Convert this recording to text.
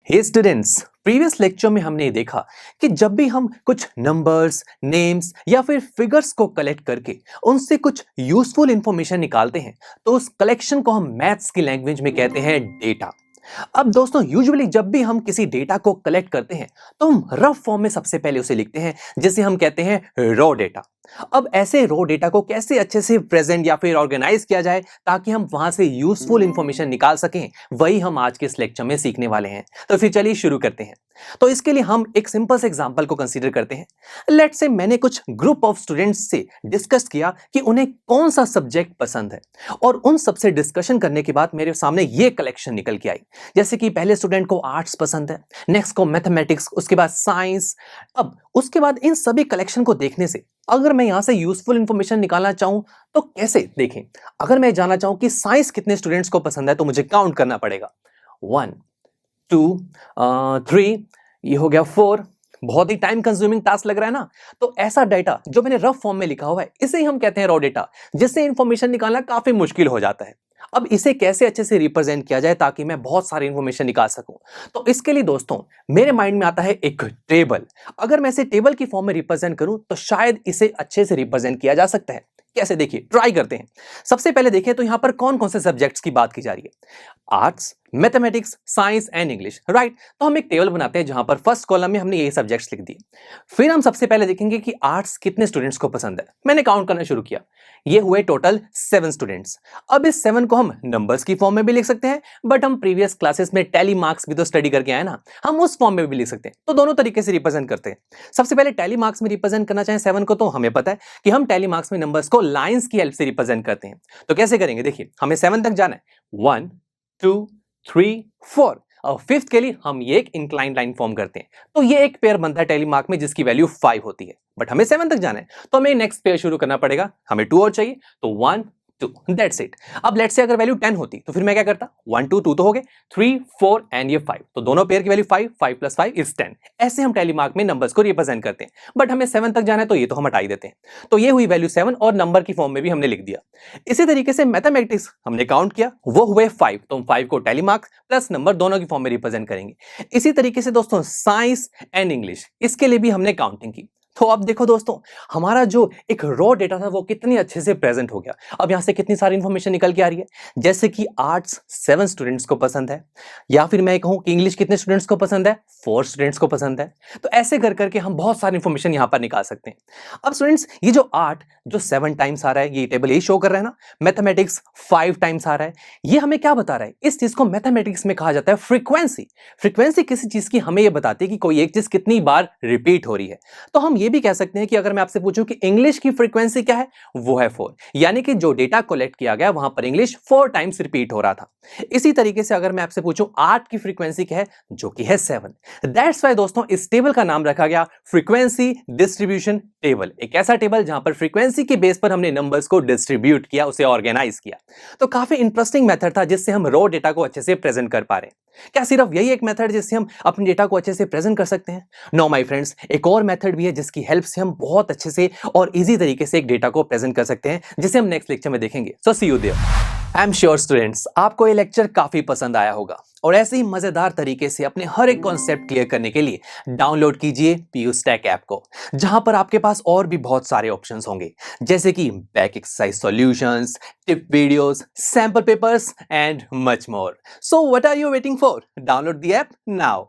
हे students, previous lecture में हमने देखा कि जब भी हम कुछ नंबर्स, नेम्स या फिर फिगर्स को कलेक्ट करके उनसे कुछ यूजफुल इंफॉर्मेशन निकालते हैं तो उस कलेक्शन को हम मैथ्स की लैंग्वेज में कहते हैं डेटा। अब दोस्तों यूजुअली जब भी हम किसी डेटा को कलेक्ट करते हैं तो हम रफ फॉर्म में सबसे पहले उसे लिखते हैं जिसे हम कहते हैं रॉ डेटा। अब ऐसे रॉ डेटा को कैसे अच्छे से प्रेजेंट या फिर ऑर्गेनाइज किया जाए ताकि हम वहां से यूजफुल इंफॉर्मेशन निकाल सकें, वही हम आज के इस लेक्चर में सीखने वाले हैं। तो फिर चलिए शुरू करते हैं। तो इसके लिए हम एक सिंपल से एग्जांपल को कंसीडर करते हैं। लेट्स से मैंने कुछ ग्रुप ऑफ स्टूडेंट्स से डिस्कस किया कि उन्हें कौन सा सब्जेक्ट पसंद है और उन सबसे डिस्कशन करने के बाद मेरे सामने ये कलेक्शन निकल के आई। जैसे कि पहले स्टूडेंट को आर्ट्स पसंद है, नेक्स्ट को मैथमेटिक्स, उसके बाद साइंस। अब उसके बाद इन सभी कलेक्शन को देखने से अगर मैं यहां से यूजफुल इंफॉर्मेशन निकालना चाहूं तो कैसे देखें। अगर मैं जानना चाहूं कि साइंस कितने स्टूडेंट्स को पसंद है तो मुझे काउंट करना पड़ेगा। 1 2 3, ये हो गया 4। बहुत ही टाइम कंज्यूमिंग टास्क लग रहा है ना। तो ऐसा डाटा जो मैंने रफ फॉर्म में लिखा हुआ है इसे ही हम कहते हैं रॉ डेटा, जिससे इंफॉर्मेशन निकालना काफी मुश्किल हो जाता है। अब इसे कैसे अच्छे से रिप्रेजेंट किया जाए ताकि मैं बहुत सारी इंफॉर्मेशन निकाल सकूं, तो इसके लिए दोस्तों मेरे माइंड में आता है एक टेबल। अगर मैं इसे टेबल की फॉर्म में रिप्रेजेंट करूं तो शायद इसे अच्छे से रिप्रेजेंट किया जा सकता है। कैसे, देखिए, ट्राई करते हैं। सबसे पहले देखें तो यहां पर कौन कौन से सब्जेक्ट्स की बात की जा रही है। Arts, mathematics, science and English, right. तो हम एक टेबल बनाते हैं जहां पर फर्स्ट कॉलम में हमने यही सब्जेक्ट्स लिख दिए। फिर हम सबसे पहले देखेंगे कि आर्ट्स कितने स्टूडेंट्स को पसंद है। मैंने काउंट करना शुरू किया, ये हुए टोटल 7 स्टूडेंट्स। अब इस 7 को हम नंबर्स की फॉर्म में भी लिख सकते हैं, बट हम प्रीवियस क्लासेस में टैली मार्क्स भी तो स्टडी करके आए ना, हम उस फॉर्म में भी लिख सकते हैं। तो दोनों तरीके से रिप्रेजेंट करते हैं। सबसे पहले टैली मार्क्स में रिप्रेजेंट करना चाहें 7 को, तो हमें पता है कि हम टैली मार्क्स में नंबर्स को लाइंस की हेल्प से रिप्रेजेंट करते हैं। तो कैसे करेंगे, देखिए, हमें 7 तक जाना है। 1 2 3 4 और फिफ्थ के लिए हम ये एक इंक्लाइन लाइन फॉर्म करते हैं। तो ये एक पेयर बनता है टैली मार्क में जिसकी वैल्यू 5 होती है, बट हमें 7 तक जाना है तो हमें नेक्स्ट पेयर शुरू करना पड़ेगा। हमें 2 और चाहिए, तो 1 2, दैट्स इट। अब लेट्स से अगर वैल्यू 10 होती तो फिर मैं क्या करता, 1 2 2 तो हो गए, 3 4 एंड ये 5, तो दोनों पेयर की वैल्यू 5 5 + 5 = 10। ऐसे हम टैली मार्क में नंबर्स को रिप्रेजेंट करते हैं, बट हमें 7 तक जाना है तो ये तो हम हटा ही देते हैं। तो ये हुई वैल्यू 7 और नंबर की फॉर्म में भी हमने लिख दिया। इसी तरीके से मैथमेटिक्स हमने काउंट किया, वो हुए 5, तो हम 5 को टैली मार्क्स प्लस नंबर दोनों की फॉर्म में रिप्रेजेंट करेंगे। इसी तरीके से दोस्तों साइंस एंड इंग्लिश, इसके लिए भी हमने काउंटिंग की। तो अब देखो दोस्तों, हमारा जो एक रॉ डेटा था वो कितनी अच्छे से प्रेजेंट हो गया। अब यहां से कितनी सारी इंफॉर्मेशन निकल के आ रही है, जैसे कि आर्ट्स 7 स्टूडेंट्स को पसंद है, या फिर मैं कहूं कि इंग्लिश कितने स्टूडेंट्स को पसंद है, 4 स्टूडेंट्स को पसंद है। तो ऐसे कर करके हम बहुत सारी इंफॉर्मेशन यहां पर निकाल सकते हैं। अब स्टूडेंट्स, ये जो 8 जो 7 टाइम्स आ रहा है, ये टेबल यही शो कर रहा है ना। मैथमेटिक्स 5 टाइम्स आ रहा है, ये हमें क्या बता रहा है, इस चीज को मैथमेटिक्स में कहा जाता है फ्रीक्वेंसी। फ्रीक्वेंसी किसी चीज की हमें यह बताती है कि कोई एक चीज कितनी बार रिपीट हो रही है। तो हम ये भी कह सकते हैं कि अगर मैं आपसे पूछूं कि इंग्लिश की फ्रीक्वेंसी क्या है, वो है 4, यानी कि जो डेटा कलेक्ट किया गया वहां पर इंग्लिश 4 टाइम्स रिपीट हो रहा था। इसी तरीके से अगर मैं आपसे पूछूं आर्ट की फ्रीक्वेंसी क्या है, जो कि है 7। दैट्स वाई दोस्तों इस टेबल का नाम रखा गया फ्रीक्वेंसी डिस्ट्रीब्यूशन टेबल। एक ऐसा टेबल जहां पर फ्रीक्वेंसी के बेस पर हमने नंबर्स को डिस्ट्रीब्यूट किया, उसे ऑर्गेनाइज किया। तो काफी इंटरेस्टिंग मेथड था जिससे हम रॉ डेटा को अच्छे से प्रेजेंट कर पा रहे हैं। क्या सिर्फ यही एक मेथड जिससे हम अपने डेटा को अच्छे से प्रेजेंट कर सकते हैं? नो माय फ्रेंड्स, एक और मेथड भी है जिसकी हेल्प से हम बहुत अच्छे से और इजी तरीके से एक डेटा को प्रेजेंट कर सकते हैं, जिसे हम नेक्स्ट लेक्चर में देखेंगे। So see you there. I am sure students, आपको ये लेक्चर काफी पसंद आया होगा और ऐसे ही मजेदार तरीके से अपने हर एक कॉन्सेप्ट क्लियर करने के लिए डाउनलोड कीजिए पीयू स्टैक ऐप को, जहां पर आपके पास और भी बहुत सारे ऑप्शंस होंगे, जैसे कि back exercise solutions, tip videos, sample papers and much more. So what are you waiting for? Download the app now.